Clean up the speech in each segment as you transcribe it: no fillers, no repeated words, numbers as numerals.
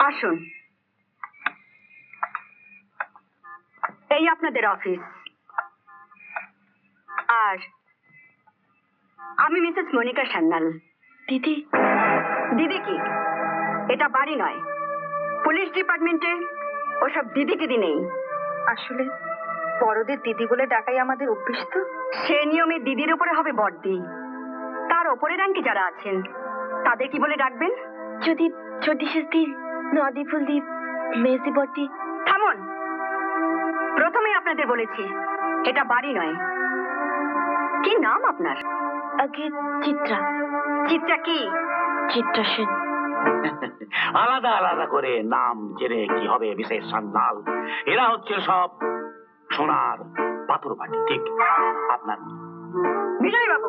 আসুন, এই আপনাদের অফিস। আর আমি মিসেস মনিকা সান্যাল। দিদি? দিদি কি? এটা বাড়ি নয়। পুলিশ ডিপার্টমেন্টে ওসব দিদি টিদি নেই। আসলে বড়দের দিদি বলে ডাকাই আমাদের অভ্যেস তো। সে নিয়মে দিদির উপরে হবে বড়দি। তার ওপরে র্যাঙ্কে যারা আছেন তাদের কি বলে ডাকবেন? যদি জ্যোতিষী, নদী ফুলদীপ, মেজি বটি। থামুন, প্রথমে আপনাদের বলেছি এটা বাড়ি নয়। কি নাম আপনার? আগে চিত্রা। চিত্রা কি? চিত্রা সেন। আলাদা আলাদা করে নাম জেনে কি হবে বিশেষ সান্যাল? এরা হচ্ছে সব সোনার পাথর বাটি। ঠিক আপনার? বিজয় বাবু,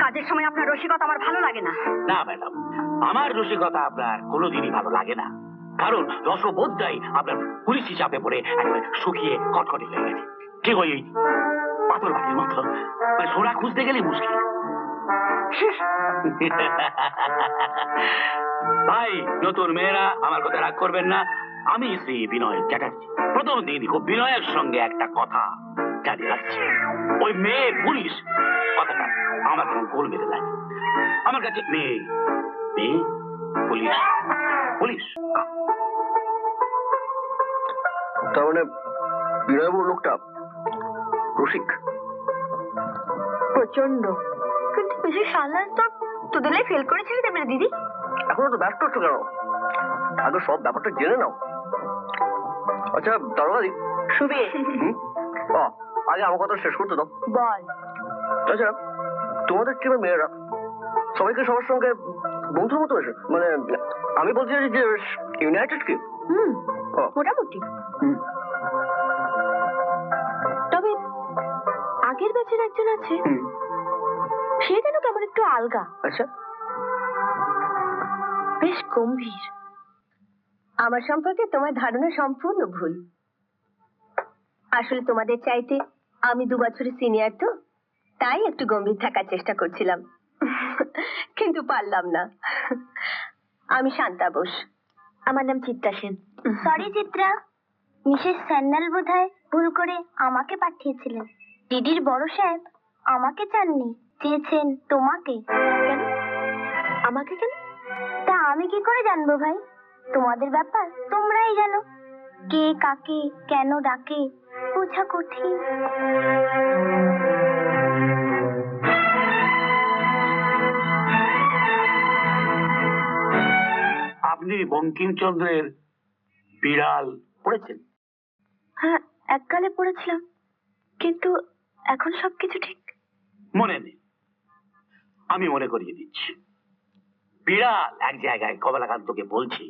কাজের সময় আপনার রসিকতা আমার ভালো লাগে না। না ম্যাডাম, আমার রসিকতা আপনার কোনোদিনই ভালো লাগে না, কারণ রসবোধটাই আপনার পুলিশ হিসাবে পড়ে একেবারে শুকিয়ে কটকটি হয়ে গেছে। ঠিক ওই পাথর বাটির মতো, মানে সোনা খুঁজতে গেলেই মুশকিল। ভাই, নতুন মেয়েরা আমার কথা রাগ করবেন না। আমি শ্রী বিনয় চ্যাটার্জি। প্রথম দিন খুব বিনয়ের সঙ্গে একটা কথা জানিয়ে রাখছি। ওই মেয়ে পুলিশ কথাটা আমার কেমন গোল মেরে লাগে। আমার কাছে মেয়ে মেয়ে পুলিশ পুলিশ। তার মানে বিনয়বাবু লোকটা রসিক প্রচন্ড। কিন্তু বিশেষ সান্যাল তো তোদের ফেল করেছিলি দেবে দিদি। এখনো তো ব্যস্ত হচ্ছে কেন? আগে সব ব্যাপারটা জেনে নাও। আচ্ছা দারোগাদি শুভে, আগে আমার কথা শেষ করতে দাও। বল। আচ্ছা, তোমাদের টিমের মেয়েরা সবাইকে সবার সঙ্গে বন্ধুর মতো এসে, মানে আমি বলতে চাইছি যে ইউনাইটেড কি? মোটামুটি। তবে আগের ব্যাচের একজন আছে, সে যেন কেমন একটু আলগা। আচ্ছা, বেশ গম্ভীর। আমার সম্পর্কে তোমার ধারণা সম্পূর্ণ ভুল। আসলে তোমাদের চাইতে আমি 2 বছরের সিনিয়র তো, তাই একটু গম্ভীর থাকার চেষ্টা করছিলাম, কিন্তু পারলাম না। আমি শান্তা বোস। আমার নাম চিত্রা সেন। সরি চিত্রা, মিসেস সান্যাল বোধহয় ভুল করে আমাকে পাঠিয়েছিলেন। দিদির বড় সাহেব আমাকে চাননি, চেয়েছেন তোমাকে। কেন? আমাকে কেন? তা আমি কি করে জানবো ভাই? তোমাদের ব্যাপার তোমরাই জানো। কে কাকে কেন ডাকে বোঝা কঠিন। আপনি বঙ্কিমচন্দ্রের বিড়াল পড়েছেন? হ্যাঁ, এককালে পড়েছিলাম, কিন্তু এখন সবকিছু ঠিক মনে নেই। আমি মনে করিয়ে দিচ্ছি। বিড়াল এক জায়গায় কমলাকান্তকে বলছি,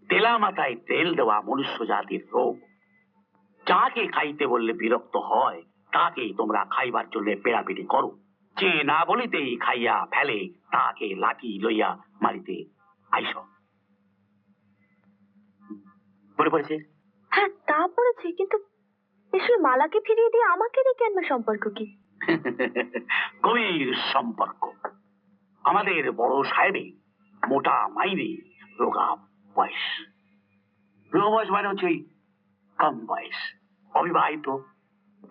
তেলা মাথায় তেল দেওয়া মনুষ্য জাতির রোগ। যাকে খাইতে বললে বিরক্ত হয় তাকেই তোমরা খাইবার জন্য পেড়াপিড়ি করো। যে না বলিতেই খাইয়া ফেলে তাকে লাঠি লইয়া মারিতে আইস। মনে পড়েছে? হ্যাঁ, তা পড়েছি, কিন্তু এসে মালাকে ফিরিয়ে দিয়ে আমাকে রেখে আনবে সম্পর্ক কি? গভীর সম্পর্ক। আমাদের বড় সাহেবে মোটা মাইনে, রোগা বয়স। রোগা বয়স মানে হচ্ছে কম বয়স, অবিবাহিত,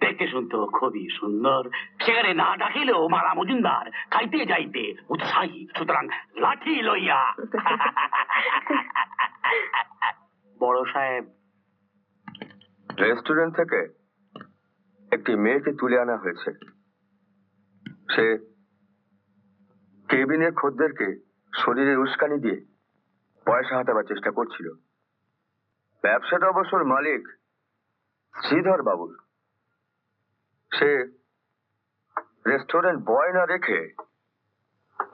দেখতে শুনতে খুবই সুন্দর। সেখানে না ডাকিলেও মালা মজুমদার খাইতে যাইতে উৎসাহী, সুতরাং লাঠি লইয়া। বড় সাহেব রেস্টুরেন্ট থেকে একটি মেয়েকে তুলে আনা হয়েছে। সে কেবিনের খদ্দেরকে শরীরে উস্কানি দিয়ে পয়সা হাতাবার চেষ্টা করছিল। ব্যবসাটা অবশ্য মালিক শ্রীধর বাবুর। সে রেস্টুরেন্ট বয় না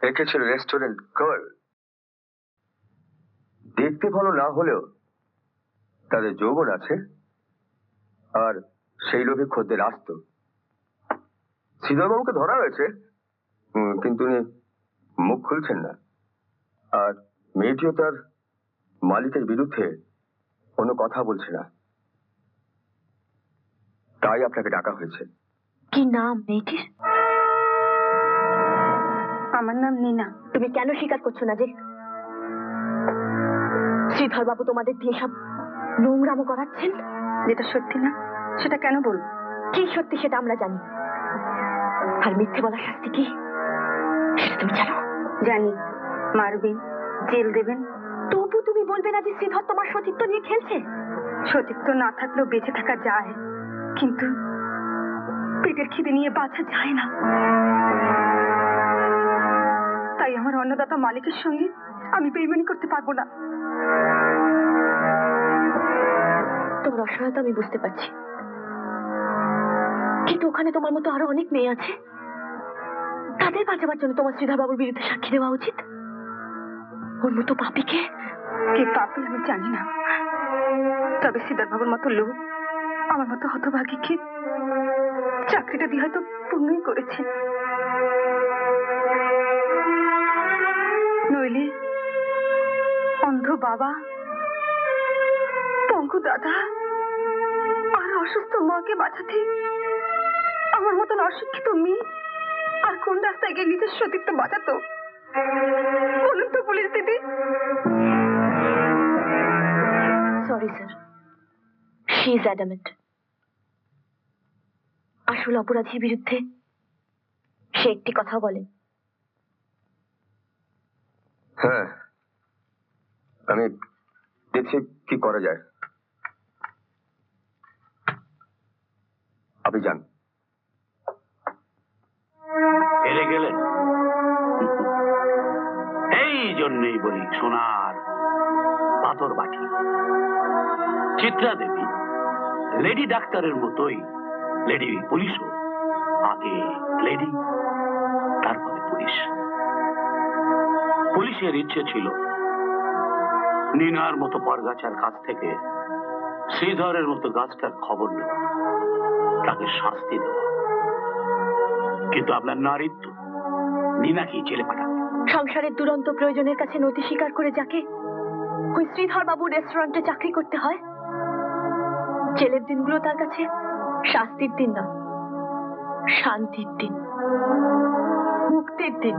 রেখেছিল রেস্টুরেন্ট গার্ল। দেখতে ভালো না হলেও তাদের যৌবন আছে, আর সেই লোভে খদ্দের আসত। শ্রীধর বাবুকে ধরা হয়েছে, কিন্তু উনি মুখ খুলছেন না। আর মেয়েটিও তার মালিকের বিরুদ্ধে কোনো কথা বলছে না, তাই আপনাকে ডাকা হয়েছে। কি নাম মেয়েটির? আমার নাম নীনা। তুমি কেন স্বীকার করছো না যে শ্রীধর বাবু তোমাদের দিয়ে সব নোংরামো করাচ্ছেন? যেটা সত্যি না সেটা কেন বলবো? কি সত্যি সেটা আমরা জানি, আর মিথ্যে বলার শাস্তি কি সেটা তুমি জানো? জানি, মারবেন, জেল দেবেন। তবু তুমি বলবে না যে শ্রীধর তোমার সতীত্ব নিয়ে খেলছে? সতীত্ব না থাকলেও বেঁচে থাকা যায়, কিন্তু পেটের খিদে নিয়ে বাঁচা যায় না। তাই আমার অন্নদাতা মালিকের সঙ্গে আমি বেইমানি করতে পারবো না। তোমার অসহায়তা আমি বুঝতে পারছি, কিন্তু ওখানে তোমার মতো আরো অনেক মেয়ে আছে, তাদের বাঁচাবার জন্য তোমার শ্রীধর বাবুর বিরুদ্ধে সাক্ষী দেওয়া উচিত। ওর মতো পাপীকে। কে পাপি আমি জানি না, তবে শ্রীধর বাবুর মতো লোক আমার মতো হতভাগীকে চাকরিটা দিয়ে হয়তো পূর্ণই করেছে। নইলে অন্ধ বাবা, পঙ্গু দাদা আর অসুস্থ মাকে বাঁচাতে আমার মতন অশিক্ষিত মেয়ে আর কোন রাস্তায় গিয়ে নিজের সতীত্ব বাঁচাতো বলুন তো পুলিশ দিদি? Sorry sir, she is adamant. আসল অপরাধীর বিরুদ্ধে সে একটি কথা বলে। হ্যাঁ, আমি দেখছি কি করা যায়। আপনি যান। হেরে গেলেন? এই জন্যই বলি সোনার পাথর বাটি। চিত্রা দেবী লেডি ডাক্তারের মতোই লেডি পুলিশও। আগে লেডি, তারপরে পুলিশ। পুলিশের ইচ্ছে ছিল নীনার মতো পরগাছার কাছ থেকে শ্রীধরের মতো গাছটার খবর নেওয়া, তাকে শাস্তি দেওয়া। কিন্তু আপনার নারীত্ব নীনাকেই জেলে পাঠাবে। সংসারের দুরন্ত প্রয়োজনের কাছে নতি স্বীকার করে যাকে ওই শ্রীধর বাবু রেস্টুরেন্টে চাকরি করতে হয়, জেলের দিনগুলো তার কাছে শাস্তির দিন না, শান্তির দিন, মুক্তির দিন।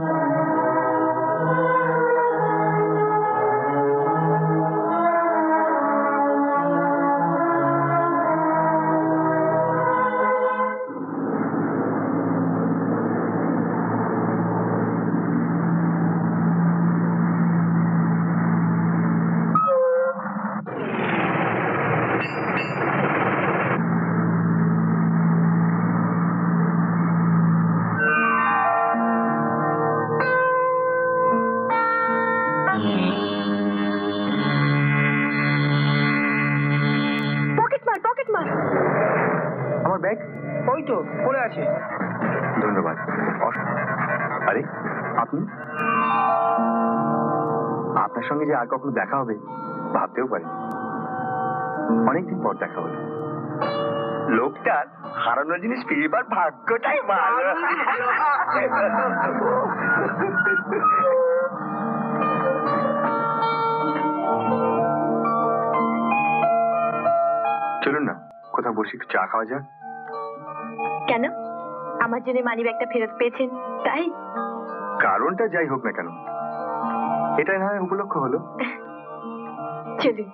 আমার ব্যাগ ওই তো পড়ে আছে। ধন্যবাদ। আরে আপনি, আপনার সঙ্গে যে আর কখনো দেখা হবে ভাবতেও পারি। অনেকদিন পর দেখা হলো। লোকটার হারানো জিনিস ফিরবার ভাগ্যটাই ভালো। চলুন না কোথাও বসে একটু চা খাওয়া যাক। কেন? আমার জন্য মানি ব্যাগটা ফেরত পেয়েছেন তাই? কারণটা যাই হোক না কেন, এটাই না হয় উপলক্ষ হলো। চলুন।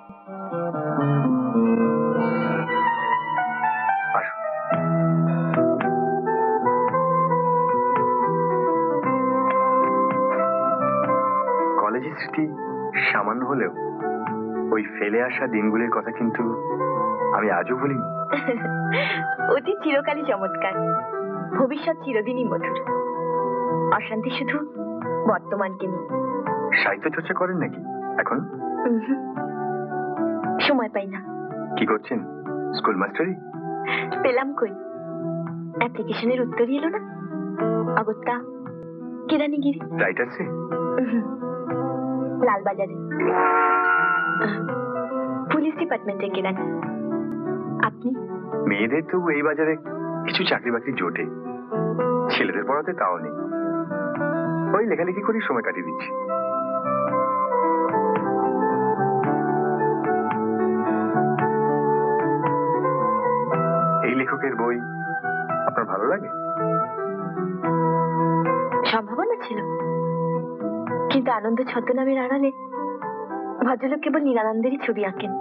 আসুন। কলেজের স্মৃতি সামান্য হলেও ওই ফেলে আসা দিনগুলির কথা কিন্তু আমি আজও ভুলিনি। অতীত চিরকালই চমৎকার, ভবিষ্যৎ চিরদিনই মধুর। অশান্তি শুধু বর্তমানকে নিয়ে। সাহিত্য চর্চা করেন নাকি এখন? সময় পাই না। কি করছেন, স্কুল মাস্টারি? পেলাম কই, অ্যাপ্লিকেশনের উত্তরই এলো না। অগত্যা কেরানিগিরি। রাইটার্সে? লালবাজারে পুলিশ ডিপার্টমেন্টে কেরানি। আপনি? মেয়েদের তবু এই বাজারে কিছু চাকরি বাকরি জোটে, ছেলেদের পড়াতে তাও নেই। ওই লেখালেখি করেই সময় কাটিয়ে দিচ্ছি। লেখকের বই আপনার ভালো লাগে? সম্ভাবনা ছিল, কিন্তু আনন্দ ছদ্মনামের আড়ালে ভদ্রলোক কেবল নিরানন্দেরই ছবি আঁকেন।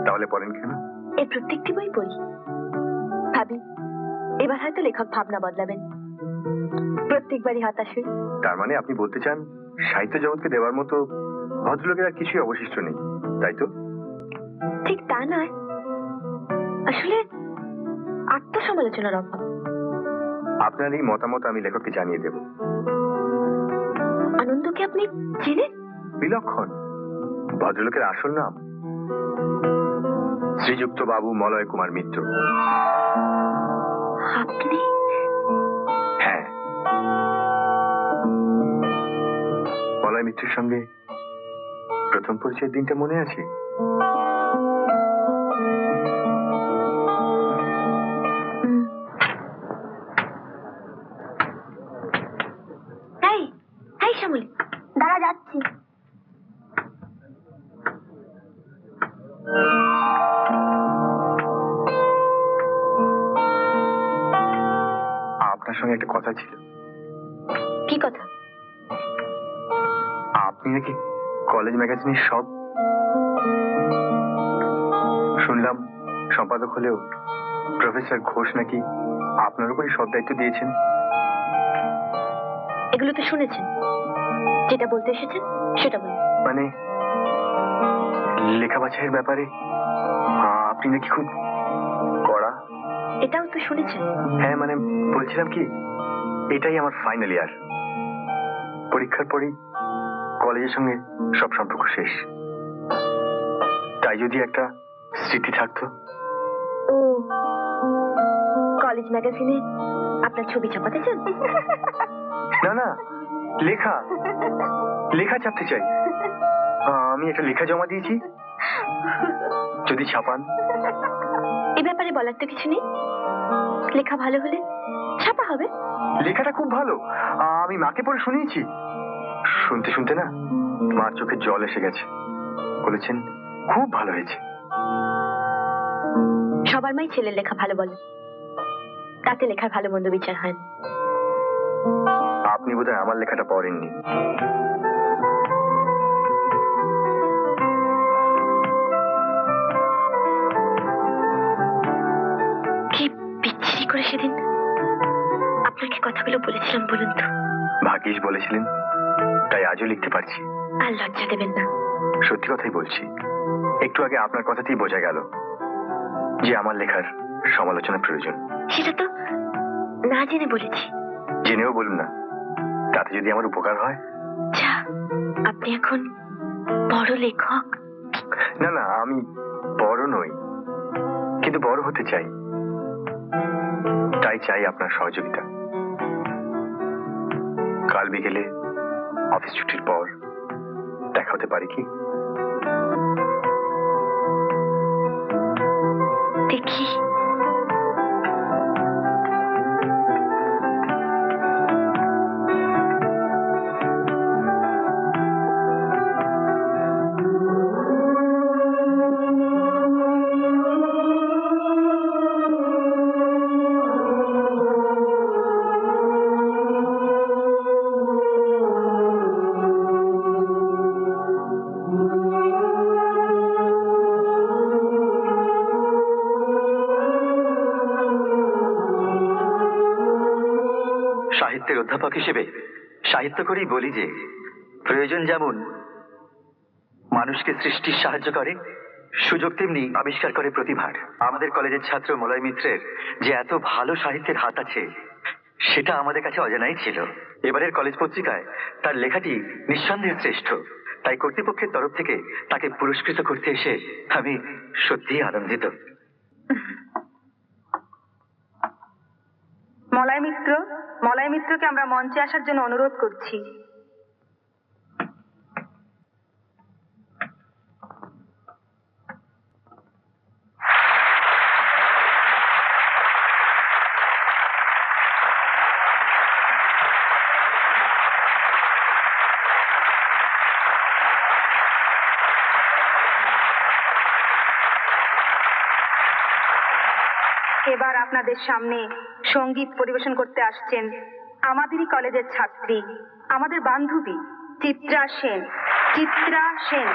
তাহলে পড়েন কেন? এই প্রত্যেকটি বই পড়ি, ভাবি এবার হয়তো লেখক ভাবনা বদলাবেন। প্রত্যেকবারই হতাশ হই। তার মানে আপনি বলতে চান সাহিত্য জগৎকে দেওয়ার মতো ভদ্রলোকের আর কিছুই অবশিষ্ট নেই, তাই তো? ঠিক তা নয়, আসলে আত্মসমালোচনার অভাব। আপনার এই মতামত আমি লেখককে জানিয়ে দেব। আনন্দকে আপনি চেনেন? বিলক্ষণ। ভদ্রলোকের আসল নাম শ্রীযুক্ত বাবু মলয় কুমার মিত্র। আপনি? হ্যাঁ, মলয় মিত্রের সঙ্গে প্রথম পরিচয়ের দিনটা মনে আছে? এই এই শ্যামলী, দাঁড়া যাচ্ছি। আপনার সঙ্গে একটা কথা ছিল। কি কথা? আপনি নাকি কলেজ ম্যাগাজিনের সব শুনলাম, সম্পাদক হলেও প্রফেসর ঘোষ নাকি আপনার উপরই সব দায়িত্ব দিয়েছেন। এগুলো তো শুনেছেন, যেটা বলতে এসেছেন সেটা বলুন। মানে লেখা বাছাইয়ের ব্যাপারে আপনি নাকি খুব কড়া। এটাও তো শুনেছেন। হ্যাঁ, মানে বলছিলাম কি, এটাই আমার ফাইনাল ইয়ার। পরীক্ষার পরেই কলেজের সঙ্গে সব সম্পর্ক শেষ। তাই যদি একটা স্মৃতি থাকতো। ও, কলেজ ম্যাগাজিনে আপনার ছবি ছাপাতে চান? না না, লেখা লেখা ছাপতে চাই। আমি একটা লেখা জমা দিয়েছি, যদি ছাপান। এ ব্যাপারে বলার তো কিছু নেই, লেখা ভালো হলে ছাপা হবে। লেখাটা খুব ভালো, আমি মাকে পড়ে শুনিয়েছি। শুনতে শুনতে না মার চোখে জল এসে গেছে। বলেছেন খুব ভালো হয়েছে। সবার মাই ছেলের লেখা ভালো বলে, তাতে লেখার ভালো মন্দ বিচার হয় না। আপনি বোধহয় আমার লেখাটা পড়েননি। কি বিচ্ছিরি করে সেদিন আপনাকে কথাগুলো বলেছিলাম বলুন তো। ভাগ্যিস বলেছিলেন, তাই আজও লিখতে পারছি। আর লজ্জা দেবেন না। সত্যি কথাই বলছি, একটু আগে আপনার কথাতেই বোঝা গেল যে আমার লেখার সমালোচনা প্রয়োজন। সেটা তো না জেনে বলেছি। জেনেও বলুন না, তাতে যদি আমার উপকার হয়। আচ্ছা, আপনি এখন বড় লেখক? না না, আমি বড় নই, কিন্তু বড় হতে চাই। তাই চাই আপনার সহযোগিতা। কাল বিকেলে অফিস ছুটির পর দেখা হতে পারে কি? দেখি। সাহিত্যের অধ্যাপক হিসেবে সাহিত্য করেই বলি যে প্রয়োজন যেমন মানুষকে সৃষ্টির সাহায্য করে, সুযোগ তেমনি আবিষ্কার করে প্রতিভার। আমাদের কলেজের ছাত্র মলয় মিত্রের যে এত ভালো সাহিত্যের হাত আছে সেটা আমাদের কাছে অজানাই ছিল। এবারের কলেজ পত্রিকায় তার লেখাটি নিঃসন্দেহে শ্রেষ্ঠ, তাই কর্তৃপক্ষের তরফ থেকে তাকে পুরস্কৃত করতে এসে আমি সত্যিই আনন্দিত। মলয় মিত্রকে আমরা মঞ্চে আসার জন্য অনুরোধ করছি। এবার আপনাদের সামনে সঙ্গীত পরিবেশন করতে আসছেন আমাদেরই কলেজের ছাত্রী, আমাদের বান্ধবী চিত্রা সেন। চিত্রা সেন।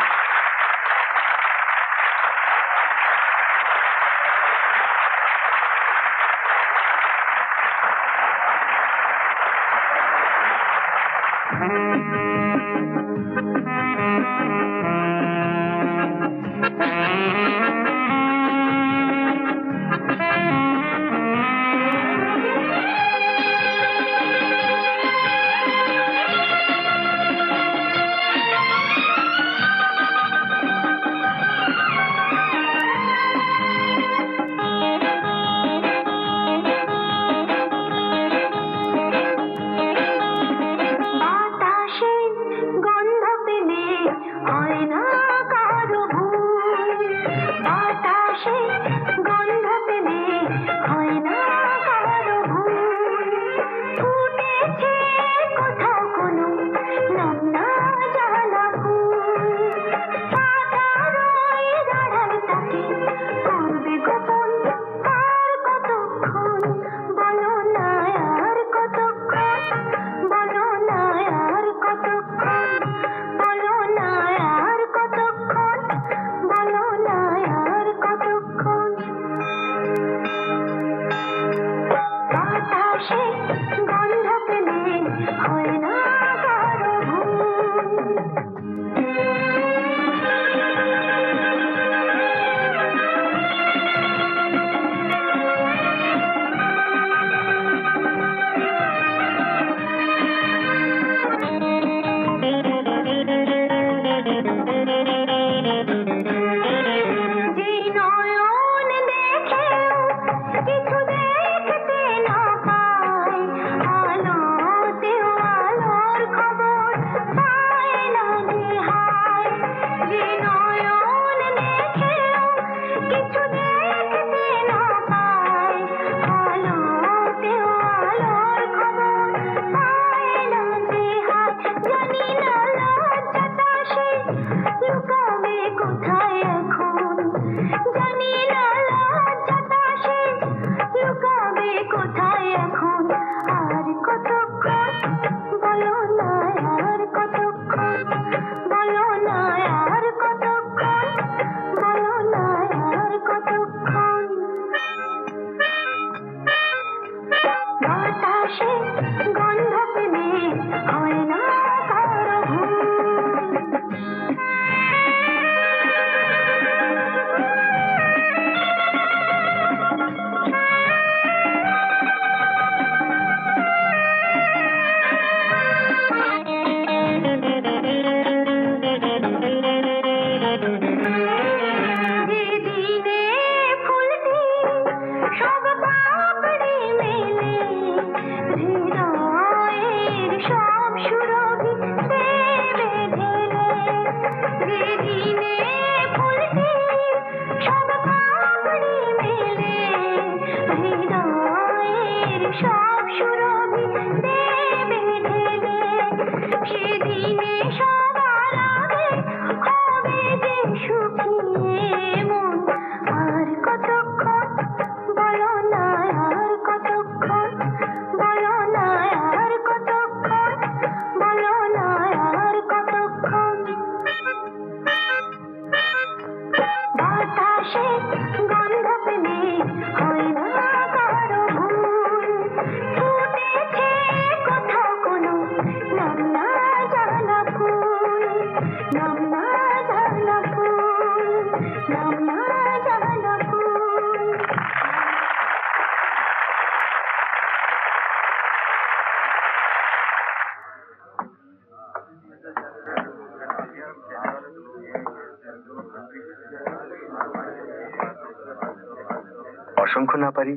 অসংখ্য না পারি,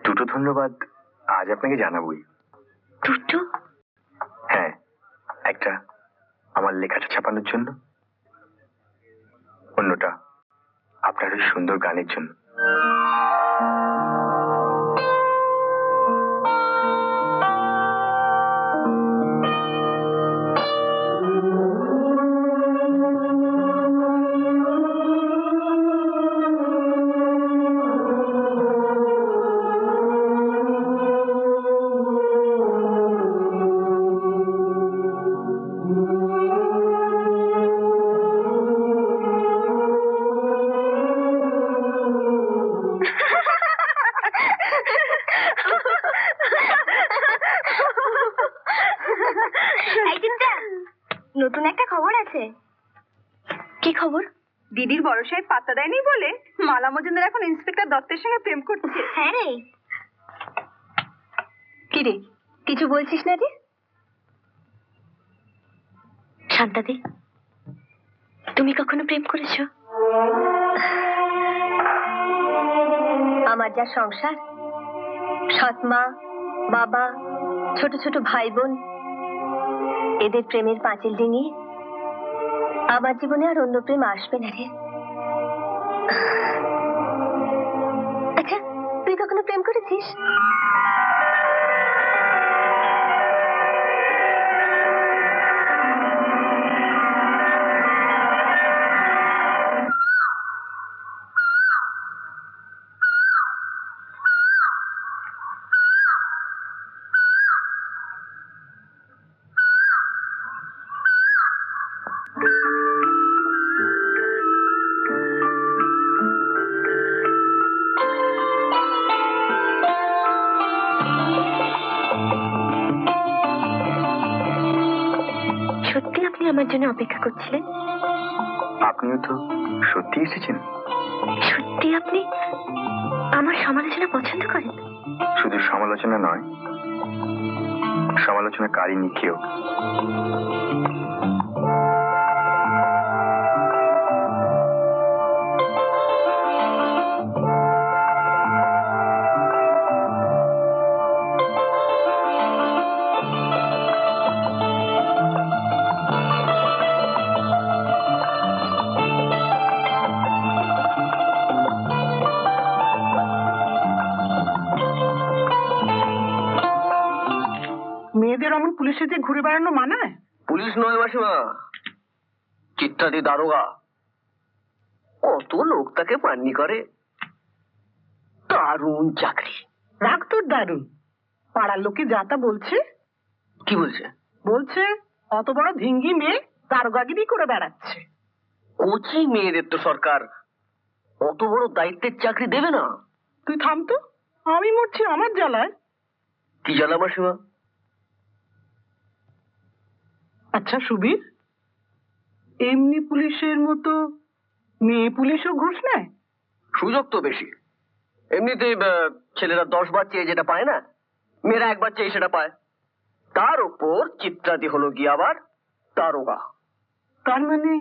দুটো ধন্যবাদ আজ আপনাকে জানাবই। দুটো? হ্যাঁ, একটা আমার লেখাটা ছাপানোর জন্য, অন্যটা আপনার ওই সুন্দর গানের জন্য। ডিডির বড় সাহেব পাত্তা দেয়নি বলে মালা মজুমদার এখন ইন্সপেক্টর দত্তের সঙ্গে প্রেম করছে। হ্যাঁ রে, কি রে, কিছু বলছিস না রে? শান্তাদি, তুমি কখনো প্রেম করেছো? আমার যা সংসার, সৎ মা, বাবা, ছোট ছোট ভাই বোন, এদের প্রেমের পাঁচিল ডিঙিয়ে আমার জীবনে আর অন্য প্রেম আসবে না রে। আচ্ছা, তুই কখনো প্রেম করেছিস? সত্যি আপনি আমার জন্য অপেক্ষা করছিলেন? আপনিও তো সত্যি এসেছেন? সত্যি আপনি আমার সমালোচনা পছন্দ করেন? শুধু সমালোচনা নয়, সমালোচনাকারী নিখেও। মেয়েদের অমন পুলিশের যে ঘুরে বেড়ানো মানায়? পুলিশ নয় মাসিমা, চিত্রাদি দারোগা। কত লোক তাকে পাননি করে। দারুণ চাকরি। রাগ তোর দারুণ। পাড়ার লোকে যা তা বলছে। কি বলছে? বলছে অত বড় ধিঙ্গি মেয়ে দারোগাগিরি করে বেড়াচ্ছে। কোচি মেয়েদের তো সরকার অত বড় দায়িত্বের চাকরি দেবে না। তুই থাম তো, আমি মরছি আমার জ্বালায়। কি জ্বালা মাসিমা? আচ্ছা সুবীর, এমনি পুলিশের মতো মেয়ে পুলিশও ঘুষ নেয়? সুযোগ তো বেশি। এমনিতে ছেলেরা 10 বার চেয়ে যেটা পায় না, মেয়েরা একবার চেয়ে সেটা পায়। তার উপর চিত্রাদি হলো গিয়ে আবার দারোগা। তার মানে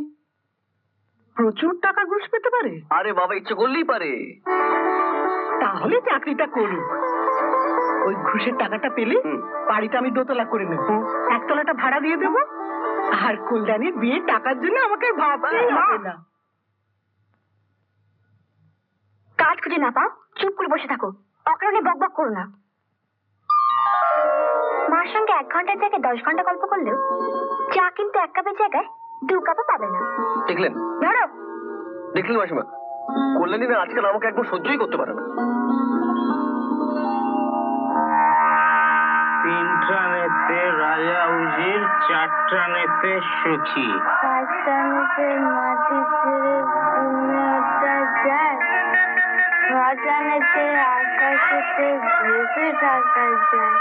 প্রচুর টাকা ঘুষ পেতে পারে? আরে বাবা, ইচ্ছে করলেই পারে। তাহলে চাকরিটা করুক। ওই ঘুষের টাকাটা পেলে বাড়িটা আমি দোতলা করে নেব, একতলাটা ভাড়া দিয়ে দেবো, আর কল্যাণীর বিয়ের টাকার জন্য আমাকে ভাবতেই হবে না। কাজ খুঁজে না পাও, চুপ করে বসে থাকো, অকারণে বকবক করো না। মার সঙ্গে 1 ঘন্টার জায়গায় 10 ঘন্টা গল্প করলেও চা কিন্তু 1 কাপের জায়গায় 2 কাপও পাবে না। দেখলেন? ধরো। দেখলেন মাসিমা, কল্যাণী না আজকাল আমাকে একদম সহ্যই করতে পারে না। 3টা নেতে রাজা উজির, 4টা নেতে সুখী। 5টা নেতে মাটি ছেড়ে দুনিয়াটা যায়, 6টা নেতে আকাশেতে ভেসে থাকা যায়,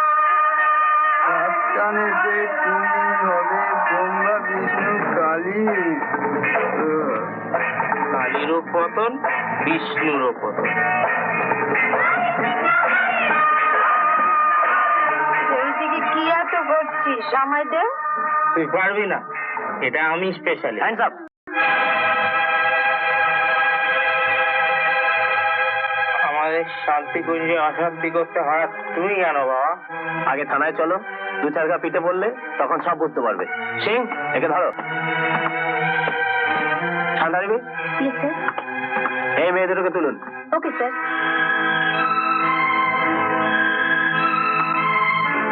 7টা নেতে তুমি হবে ব্রহ্মা বিষ্ণু কালী। কালীরও পতন, বিষ্ণুরও পতন। এইদিকে কি এত করছিস? আমায় দে। তুই পারবি না, এটা আমি স্পেশালি। আমাদের শান্তিকুঞ্জে অশান্তি করতে হয় তুমি কেন বাবা? আগে থানায় চলো, 2-4 ঘা পিঠে বললে তখন সব বুঝতে পারবে। সিং, একে ধরো। ঠান্ডা দিবি? Yes sir. এই মেয়ে দুটোকে তুলুন। Okay sir.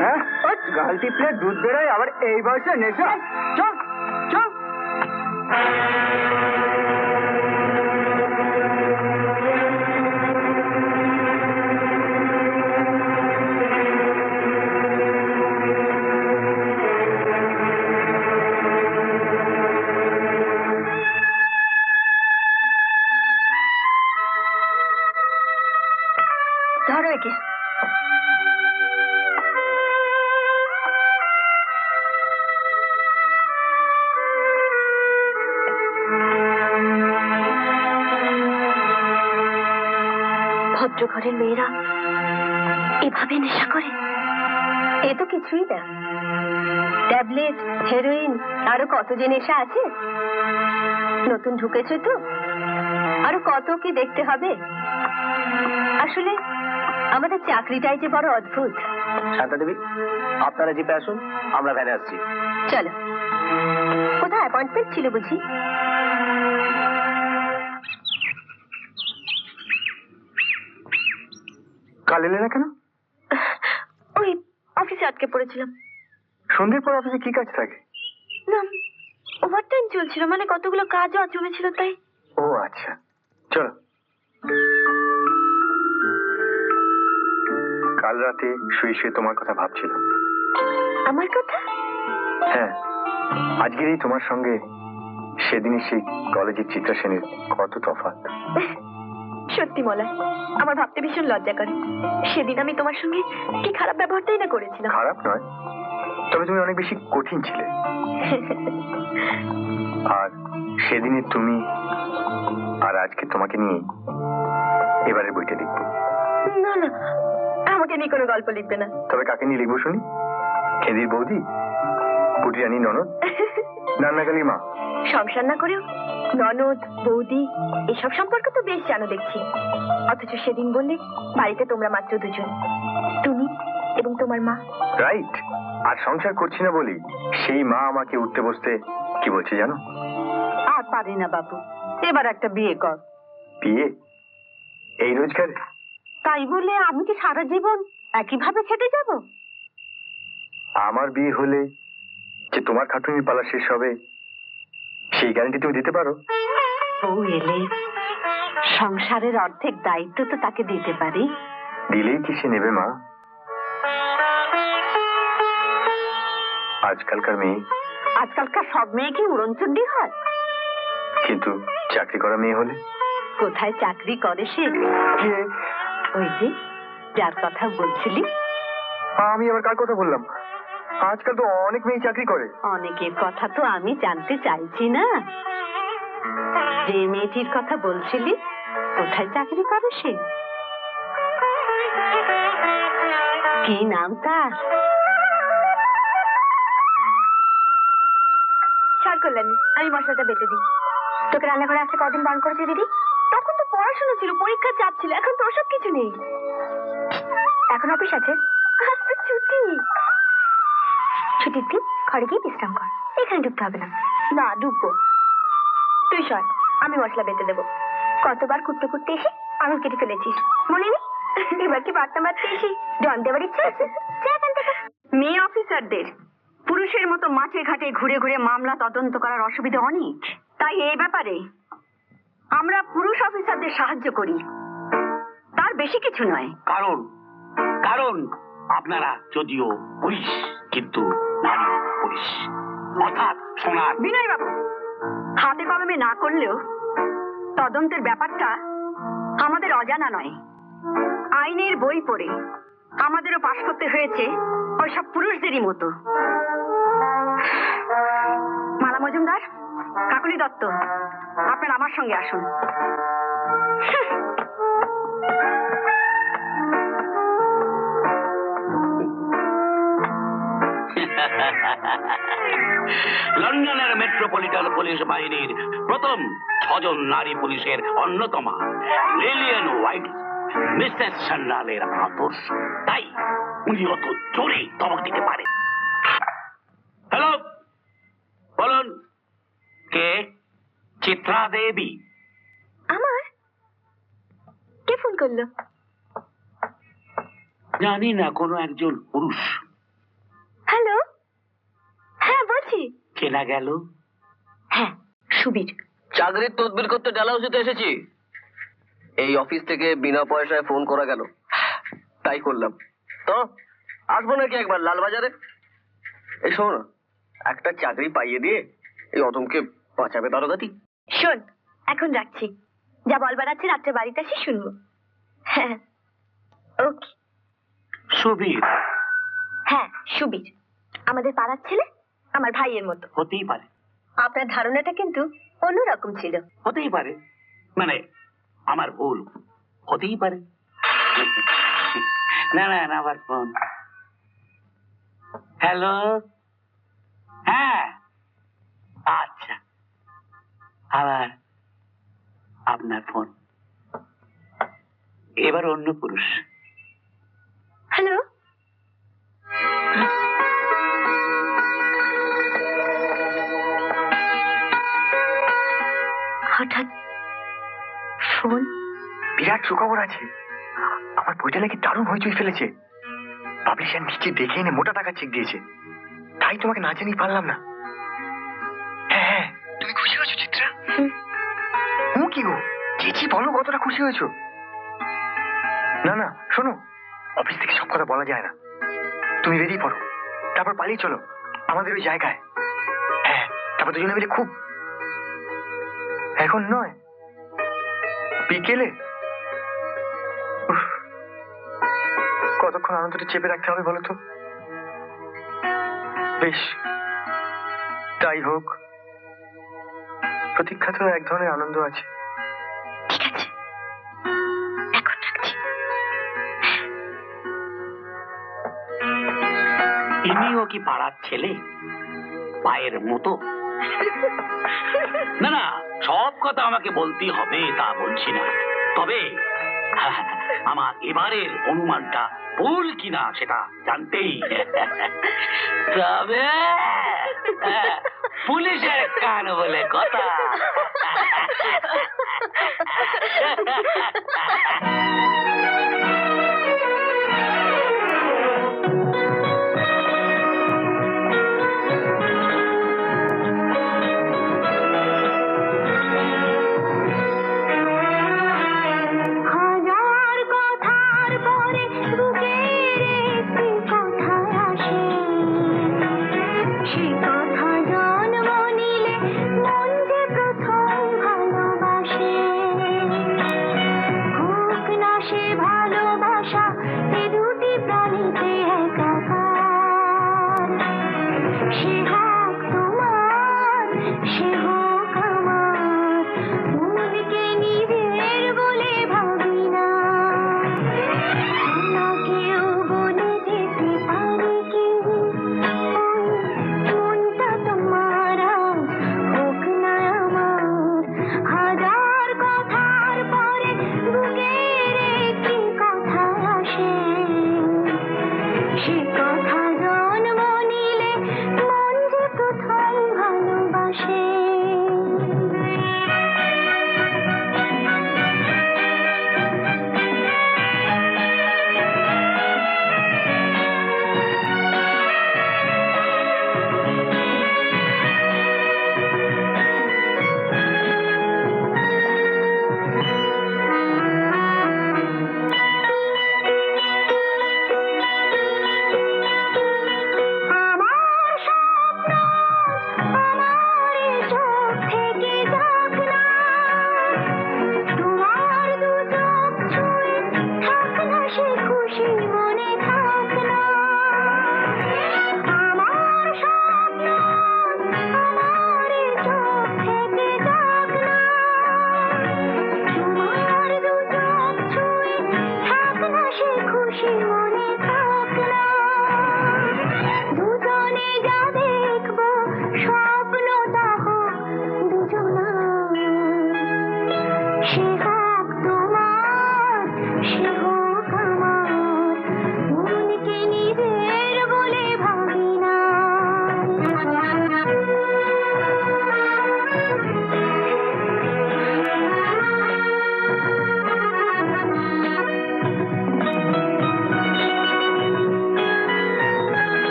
হ্যাঁ, গাল টিপলে দুধ বেরোয়, আবার এই বয়সে নেশা। চল চল। ধরো একে। ভদ্র ঘরের মেয়েরা এভাবে নেশা করে? এ তো কিছুই না, ট্যাবলেট, হেরোইন, আরো কত যে নেশা আছে। নতুন ঢুকেছে তো, আরো কত কি দেখতে হবে। আসলে আমাদের চাকরিটাই যে বড় অদ্ভুত। শান্তা দেবী, আপনারা জিপে আসুন, আমরা ভ্যানে আসছি। চলো। কোথায় অ্যাপয়েন্টমেন্ট ছিল বুঝি? কাল এলে না কেন? ওই অফিসে আটকে পড়েছিলাম। সন্ধ্যের পর অফিসে কি কাজ থাকে? না, ওভারটাইম চলছিল, মানে কতগুলো কাজও জমেছিল তাই। ও আচ্ছা, চলো। কাল রাতে শুয়ে শুয়ে তোমার কথা ভাবছিল। আমার কথা? হ্যাঁ, আজকের এই তোমার সঙ্গে সেদিনই সেই কলেজের চিত্রা সেনের কত তফাৎ। সত্যি মলয়, আমার ভাবতে ভীষণ লজ্জা করে। সেদিন আমি তোমার সঙ্গে কি খারাপ ব্যবহারটাই না করেছিলাম। খারাপ নয়, তবে তুমি অনেক বেশি কঠিন ছিলে। আর সেদিনে তুমি আর আজকে তোমাকে নিয়ে এবারের বইটা লিখবো। না না, আমাকে নিয়ে কোনো গল্প লিখবে না। তবে কাকে নিয়ে লিখবো শুনি? খেদির বৌদি, পুটি রানী ননদ, নান্নাকালীর মা? সংসার না করেও ননদ, বৌদি এসব সম্পর্কে তো বেশ জানো দেখছি। অথচ সেদিন বললে বাড়িতে তোমরা মাত্র দুজন, তুমি এবং তোমার মা। রাইট। আর সংসার করছি না বলি সেই মা আমাকে উঠতে বসতে কি বলছে জানো? আর পারি না বাবু, এবার একটা বিয়ে কর। বিয়ে? এই রোজগারে? তাই বলে আমি কি সারা জীবন একইভাবে খেটে যাব? আমার বিয়ে হলে যে তোমার খাটুনির পালা শেষ হবে সেই গ্যারান্টি তুমি দিতে পারো? বউ এলে সংসারের অর্ধেক দায়িত্ব তো তাকে দিতে পারি। দিলেই কি সে নেবে মা? আজকালকার মেয়ে। আজকালকার সব মেয়ে কি উড়নচণ্ডী হয়? কিন্তু চাকরি করা মেয়ে হলে? কোথায় চাকরি করে সে? ওই যে যার কথা বলছিলি। আমি আবার কার কথা বললাম? আজকাল তো অনেক মেয়ে চাকরি করে। অনেকের কথা তো আমি জানতে চাইছি না। যে মেয়েটির কথা বলছিলি কোথায় চাকরি করে সে? কি নাম তার? সার কল্যাণী, আমি মশলাটা বেটে দিই। তোকে রান্না করে আসতে কদিন বারণ করেছে দিদি? তখন তো পড়াশোনা ছিল, পরীক্ষার চাপ ছিল, এখন তো ওসব কিছু নেই। এখন অফিস আছে, আজ তো ছুটি। ছুটির দিন ঘরে গিয়ে বিশ্রাম কর, এখানে ঢুকতে হবে না। না, ঢুকবো। তুই সর, আমি মশলা বেটে দেবো। কতবার কুটতে কুটতে এসে আঙুল কেটে ফেলেছিস, মনে নেই? এবার কি বার্তা মারতে এসে জন দেবার ইচ্ছে আছে? মেয়ে অফিসারদের পুরুষের মতো মাঠে ঘাটে ঘুরে ঘুরে মামলা তদন্ত করার অসুবিধা অনেক। তাই এই ব্যাপারে আমরা পুরুষ অফিসারদের সাহায্য করি, তার বেশি কিছু নয়। কারণ কারণ আপনারা যদিও পুলিশ কিন্তু নারী পুলিশ, অর্থাৎ সোনার। বিনয় বাবু, হাতে কলমে না করলেও তদন্তের ব্যাপারটা আমাদের অজানা নয়। আইনের বই পড়ে আমাদেরও পাশ করতে হয়েছে ওই সব পুরুষদেরই মতো। মালা মজুমদার, কাকুলি দত্ত, আপনারা আমার সঙ্গে আসুন। লন্ডনের মেট্রোপলিটন পুলিশ বাহিনীর প্রথম 6 জন নারী পুলিশের অন্যতমা লিলিয়ান হোয়াইট মিসেস সান্যালের আদর্শ, তাই উনি অত জোরে ধমক দিতে পারে। হ্যালো, বলুন কে? চিত্রা দেবী। আমার? কে ফোন করলো? জানি না, কোনো একজন পুরুষ। হ্যালো, হ্যাঁ বলছি। চেনা গেল? হ্যাঁ, সুবীর। চাকরির তদবির করতে ডালহাউসিতে এসেছি। এই অফিস থেকে বিনা পয়সায় ফোন করা গেল, তাই করলাম। তো আসবো নাকি একবার লালবাজারে? এই শোনো না, একটা চাকরি পাইয়ে দিয়ে এই অদমকে বাঁচাবে দারোগাতি। শোন, এখন রাখছি, যা বলবার আছে রাত্রে বাড়িতে আসি শুনবো। হ্যাঁ, ওকে। সুবীর? হ্যাঁ, সুবীর আমাদের পাড়ার ছেলে, আমার ভাইয়ের মতো। হতেই পারে। আপনার ধারণাটা কিন্তু অন্যরকম ছিল। হতেই পারে, মানে আমার ভুল, হতেই পারে। না না না আবার ফোন। হ্যালো, হ্যাঁ, আচ্ছা, আবার আপনার ফোন। এবার অন্য পুরুষ। হ্যালো, হঠাৎ ফোন? বিরাট সুখবর আছে, আমার বইটা নাকি দারুণ হইচই ফেলেছে। পাবলিশার নিচে দেখে এনে মোটা টাকা চেক দিয়েছে, তাই তোমাকে না জানিয়ে পারলাম না। হ্যাঁ হ্যাঁ, তুমি খুশি হয়েছো চিত্রা? হুম, কি গো চেঁচি বলো কতটা খুশি হয়েছো। না না শোনো, অফিস থেকে সব কথা বলা যায় না, তুমি বেরিয়ে পড়ো, তারপর পালিয়ে চলো আমাদের ওই জায়গায়। হ্যাঁ, তারপর দুজনে মিলে খুব, এখন নয় বিকেলে। উফ, কতক্ষণ আনন্দটা চেপে রাখতে হবে বলো তো। বেশ, তাই হোক, প্রতীক্ষাতেও এক ধরনের আনন্দ আছে। ঠিক আছে, এখন রাখছি। ইনিও কি পাড়ার ছেলে, পায়ের মতো? না না, সব কথা আমাকে বলতেই হবে তা বলছি না, তবে আমার এবারের অনুমানটা ভুল কিনা সেটা জানতেই। তবে পুলিশের কান বলে কথা। হাজার কথার পরে বুকের একটি কথা আসে, সে কথা জন্ম নিলে মন যে প্রথম ভালোবাসে।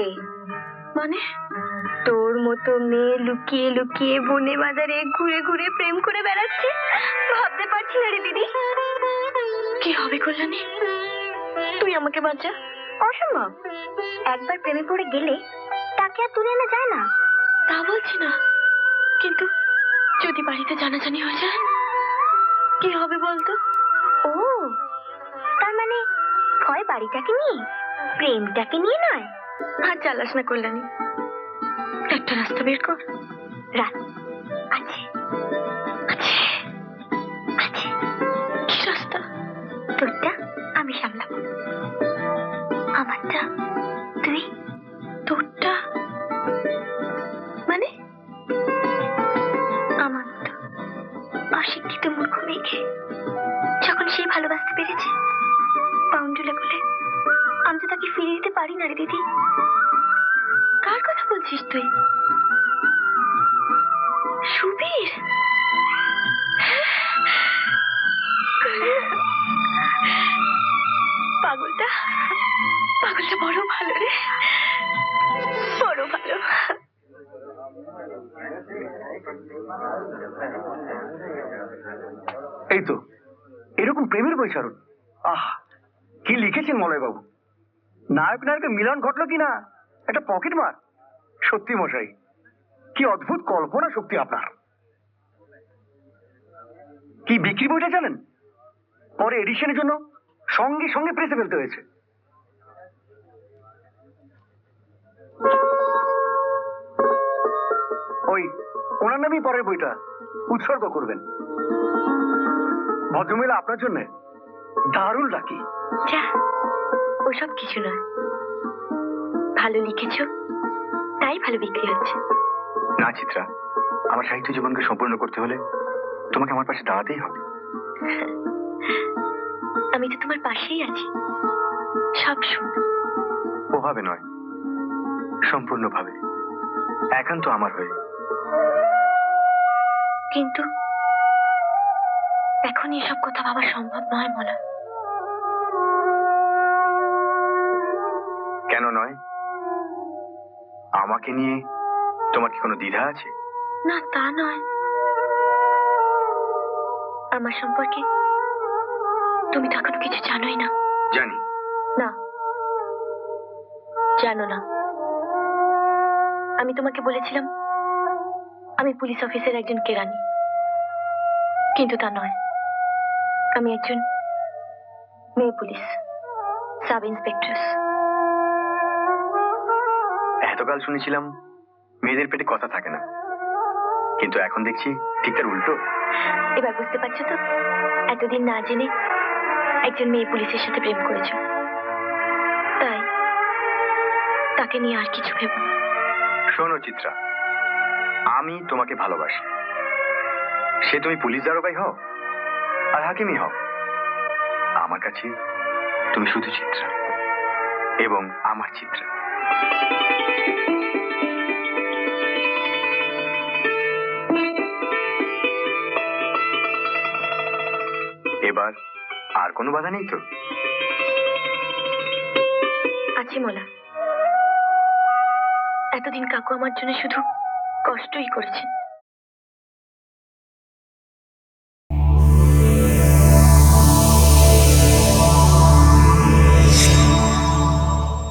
কে? মানে তোর মতো মেয়ে লুকিয়ে লুকিয়ে বনে বাজারে ঘুরে ঘুরে প্রেম করে বেড়াচ্ছে, ভাবতে পারছি না রে দিদি। কি হবে কল্যাণী? তুই আমাকে বাঁচা। অসম্ভব, একবার প্রেমে পড়ে গেলে তাকে আর তুলে আনা যায় না। তা বলছি না, কিন্তু যদি বাড়িতে জানাজানি হয়ে যায় কি হবে বলতো? ও, তার মানে ভয় বাড়িটাকে নিয়ে, প্রেমটাকে নিয়ে নয়। আর চালাস না কল্যাণী, একটা রাস্তা বের কর। রাত আছে, আছে আছে। কি রাস্তা? তোরটা আমি সামলাবো, আমারটা তুই। তোরটা মানে? আমার মতো অশিক্ষিত মূর্খ মেয়েকে যখন সে ভালোবাসতে পেরেছে বাউন্ডুলে বলে, আমি তো তাকে ফিরিয়ে দিতে পারি না রে দিদি। কার কথা বলছিস তুই? সুবীর। পাগলটা পাগলটা বড় ভালো রে, বড় ভালো। এই তো এরকম প্রেমের বৈশারণ। আহ, কি লিখেছেন মলয় বাবু! নায়ক নায়কের মিলন ঘটলো কিনা একটা পকেট মার। সত্যি মশাই, কি অদ্ভুত কল্পনা শক্তি আপনার। কি বিক্রি বইটা জানেন? পরে এডিশনের জন্য সঙ্গে সঙ্গে প্রেসে ফেলতে হয়েছে। ওই ওনার নামই পরের বইটা উৎসর্গ করবেন। ভদ্রমহিলা আপনার জন্য দারুণ লাকি। যা, ওসব কিছু নয়, ভালো লিখেছো তাই ভালো বিক্রি হচ্ছে। না চিত্রা, আমার সাহিত্য জীবনকে সম্পূর্ণ করতে হলে তোমাকে আমার পাশে দাঁড়াতেই হবে। আমি তো তোমার পাশেই আছি, সব শুন। ওভাবে নয়, সম্পূর্ণভাবে, একান্ত আমার হয়ে। কিন্তু এখন এসব কথা ভাবা সম্ভব নয় মলা। কেন নয়? আমাকে নিয়ে তোমার কি কোনো দ্বিধা আছে? না, তা নয়। আমার সম্পর্কে তুমি তো এখনো কিছু জানোই না। জানি। না, জানো না। আমি তোমাকে বলেছিলাম আমি পুলিশ অফিসের একজন কেরানি, কিন্তু তা নয়। আমি একজন মেয়ে পুলিশ, সাব ইন্সপেক্ট্রেস। এতকাল শুনেছিলাম মেয়েদের পেটে কথা থাকে না, কিন্তু এখন দেখছি ঠিক তার উল্টো। এবার বুঝতে পারছো তো? এতদিন না জেনে একজন মেয়ে পুলিশের সাথে প্রেম করেছো, তাই তাকে নিয়ে আর কিছু ভেবো না। শোনো চিত্রা, আমি তোমাকে ভালোবাসি। সে তুমি পুলিশ দারোগাই হও আর হাকিমই হও, আমার কাছে তুমি শুধু চিত্রা, এবং আমার চিত্রা। এবার আর কোনো বাধা নেই তো? আছে মোলা। এতদিন কাকু আমার জন্য শুধু কষ্টই করেছেন।